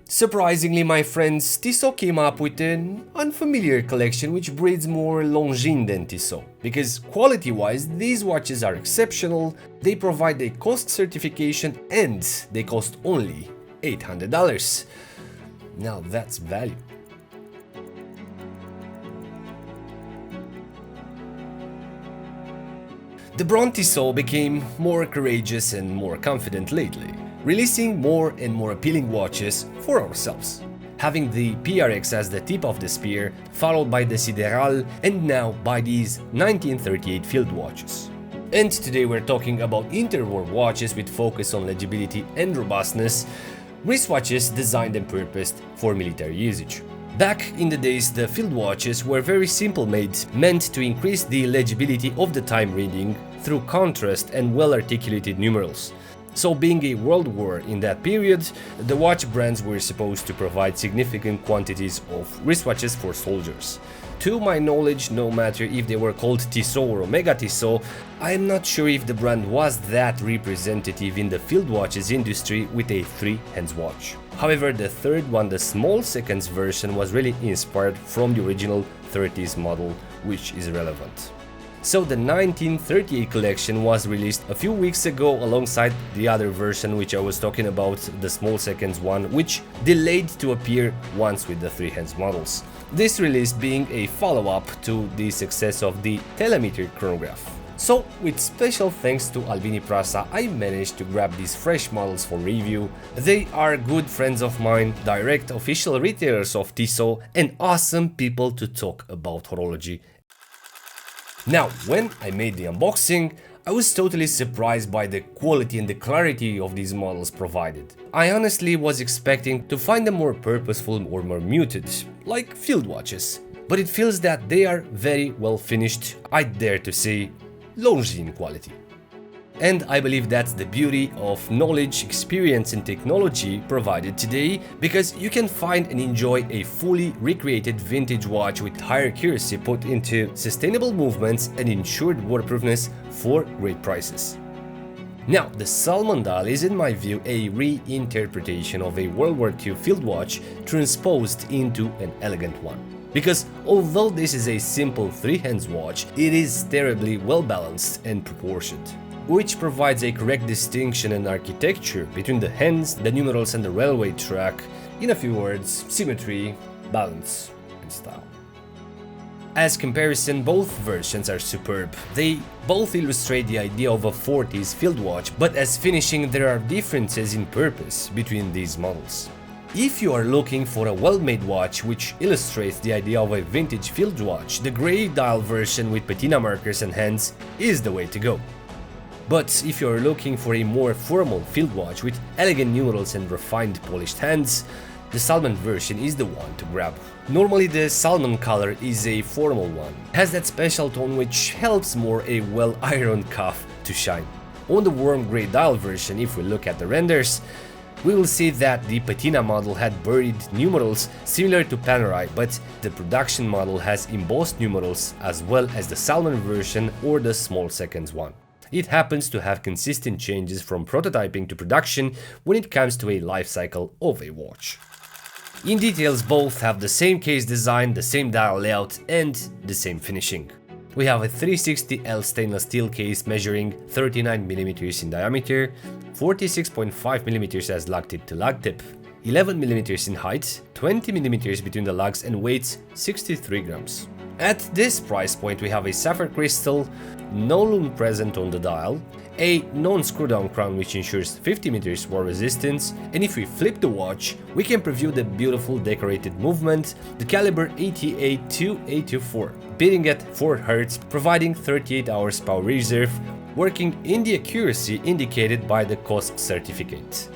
Surprisingly, my friends, Tissot came up with an unfamiliar collection which breeds more Longines than Tissot. Because quality-wise, these watches are exceptional, they provide a COSC certification and they cost only $800. Now that's value. The brand Tissot became more courageous and more confident lately, releasing more and more appealing watches for ourselves. Having the PRX as the tip of the spear, followed by the Sidéral, and now by these 1938 field watches. And today we're talking about interwar watches with focus on legibility and robustness, wristwatches designed and purposed for military usage. Back in the days, the field watches were very simple made, meant to increase the legibility of the time reading through contrast and well-articulated numerals. So being a world war in that period, the watch brands were supposed to provide significant quantities of wristwatches for soldiers. To my knowledge, no matter if they were called Tissot or Omega Tissot, I am not sure if the brand was that representative in the field watches industry with a 3-hands watch. However, the third one, the small seconds version, was really inspired from the original 30s model, which is relevant. So the 1938 collection was released a few weeks ago alongside the other version which I was talking about, the small seconds one, which delayed to appear once with the 3-hands models. This release being a follow-up to the success of the telemeter chronograph. So, with special thanks to Albini Prassa, I managed to grab these fresh models for review. They are good friends of mine, direct official retailers of Tissot, and awesome people to talk about horology. Now, when I made the unboxing, I was totally surprised by the quality and the clarity of these models provided. I honestly was expecting to find them more purposeful or more muted, like field watches. But it feels that they are very well finished, I dare to say, Longines quality. And I believe that's the beauty of knowledge, experience and technology provided today, because you can find and enjoy a fully recreated vintage watch with higher accuracy put into sustainable movements and ensured waterproofness for great prices. Now, the Salmon dial is in my view a reinterpretation of a World War II field watch transposed into an elegant one. Because although this is a simple 3-hands watch, it is terribly well balanced and proportioned, which provides a correct distinction and architecture between the hands, the numerals and the railway track. In a few words, symmetry, balance and style. As comparison, both versions are superb. They both illustrate the idea of a 40s field watch, but as finishing there are differences in purpose between these models. If you are looking for a well-made watch which illustrates the idea of a vintage field watch, the grey dial version with patina markers and hands is the way to go. But if you are looking for a more formal field watch with elegant numerals and refined polished hands, the Salmon version is the one to grab. Normally the Salmon color is a formal one, has that special tone which helps more a well-ironed cuff to shine. On the warm grey dial version, if we look at the renders, we will see that the patina model had buried numerals similar to Panerai, but the production model has embossed numerals as well as the Salmon version or the small seconds one. It happens to have consistent changes from prototyping to production when it comes to a life cycle of a watch. In details, both have the same case design, the same dial layout and the same finishing. We have a 360L stainless steel case measuring 39mm in diameter, 46.5mm as lug tip to lug tip, 11mm in height, 20mm between the lugs and weighs 63 grams. At this price point we have a sapphire crystal, no lume present on the dial, a non-screw-down crown which ensures 50m war resistance, and if we flip the watch, we can preview the beautiful decorated movement, the caliber 88-2-824, beating at 4 Hz, providing 38 hours power reserve, working in the accuracy indicated by the COSC certificate.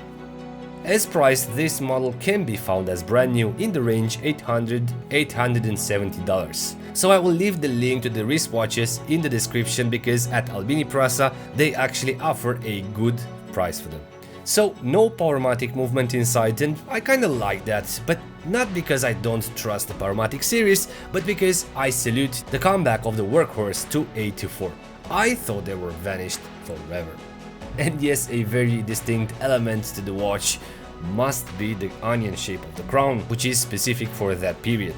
As priced, this model can be found as brand new in the range $800–870. So I will leave the link to the wristwatches in the description because at Albini Prassa they actually offer a good price for them. So no Powermatic movement inside, and I kinda like that, but not because I don't trust the Powermatic series, but because I salute the comeback of the workhorse to 824. I thought they were vanished forever. And yes, a very distinct element to the watch must be the onion shape of the crown, which is specific for that period.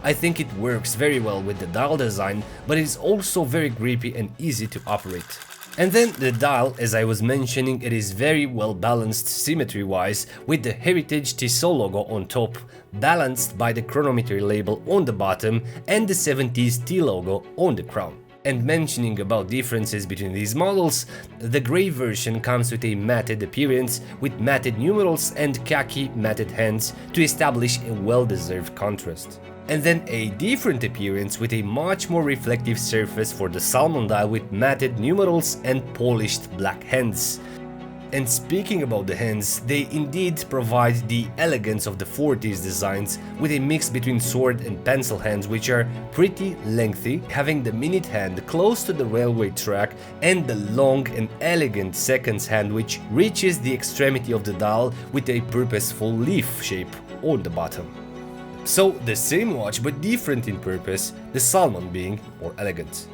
I think it works very well with the dial design, but it is also very grippy and easy to operate. And then the dial, as I was mentioning, it is very well balanced symmetry wise, with the Heritage Tissot logo on top, balanced by the chronometer label on the bottom and the 70s T logo on the crown. And mentioning about differences between these models, the grey version comes with a matted appearance with matted numerals and khaki matted hands to establish a well-deserved contrast. And then a different appearance with a much more reflective surface for the salmon dial with matted numerals and polished black hands. And speaking about the hands, they indeed provide the elegance of the 40s designs with a mix between sword and pencil hands, which are pretty lengthy, having the minute hand close to the railway track and the long and elegant seconds hand which reaches the extremity of the dial with a purposeful leaf shape on the bottom. So the same watch but different in purpose, the salmon being more elegant.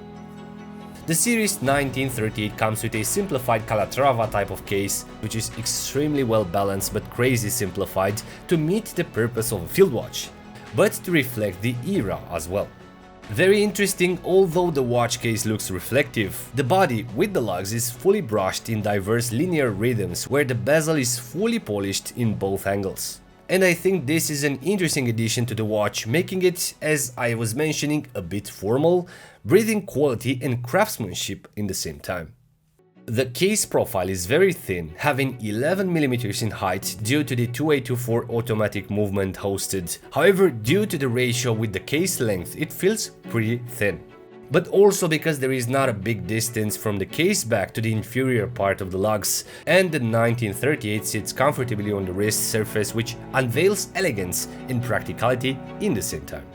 The series 1938 comes with a simplified Calatrava type of case, which is extremely well balanced but crazy simplified to meet the purpose of a field watch, but to reflect the era as well. Very interesting, although the watch case looks reflective. The body with the lugs is fully brushed in diverse linear rhythms where the bezel is fully polished in both angles. And I think this is an interesting addition to the watch, making it, as I was mentioning, a bit formal, breathing quality and craftsmanship in the same time. The case profile is very thin, having 11mm in height due to the 2824 automatic movement hosted. However, due to the ratio with the case length, it feels pretty thin. But also because there is not a big distance from the case back to the inferior part of the lugs, and the 1938 sits comfortably on the wrist surface, which unveils elegance and practicality in the same time.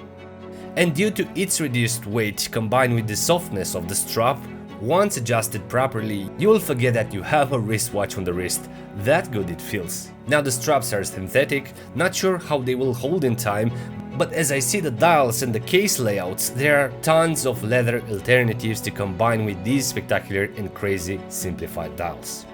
And due to its reduced weight combined with the softness of the strap, once adjusted properly, you will forget that you have a wristwatch on the wrist, that good it feels. Now the straps are synthetic, not sure how they will hold in time, but as I see the dials and the case layouts, there are tons of leather alternatives to combine with these spectacular and crazy simplified dials.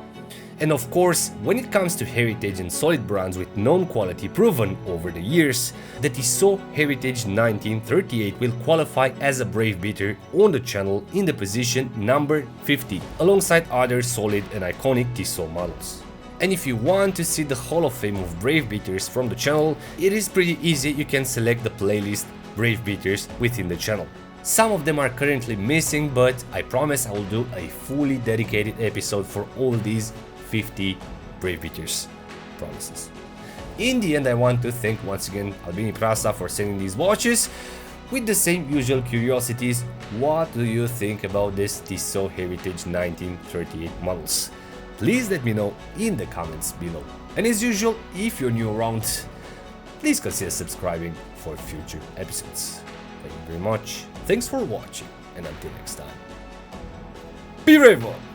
And of course, when it comes to heritage and solid brands with known quality proven over the years, the Tissot Heritage 1938 will qualify as a brave beater on the channel in the position number 50, alongside other solid and iconic Tissot models. And if you want to see the Hall of Fame of brave beaters from the channel, it is pretty easy, you can select the playlist brave beaters within the channel. Some of them are currently missing, but I promise I will do a fully dedicated episode for all these 50 brave beaters. Promises. In the end, I want to thank once again Albini Prassa for sending these watches. With the same usual curiosities, what do you think about this Tissot Heritage 1938 models? Please let me know in the comments below. And as usual, if you're new around, please consider subscribing for future episodes. Thank you very much, thanks for watching, and until next time, be brave!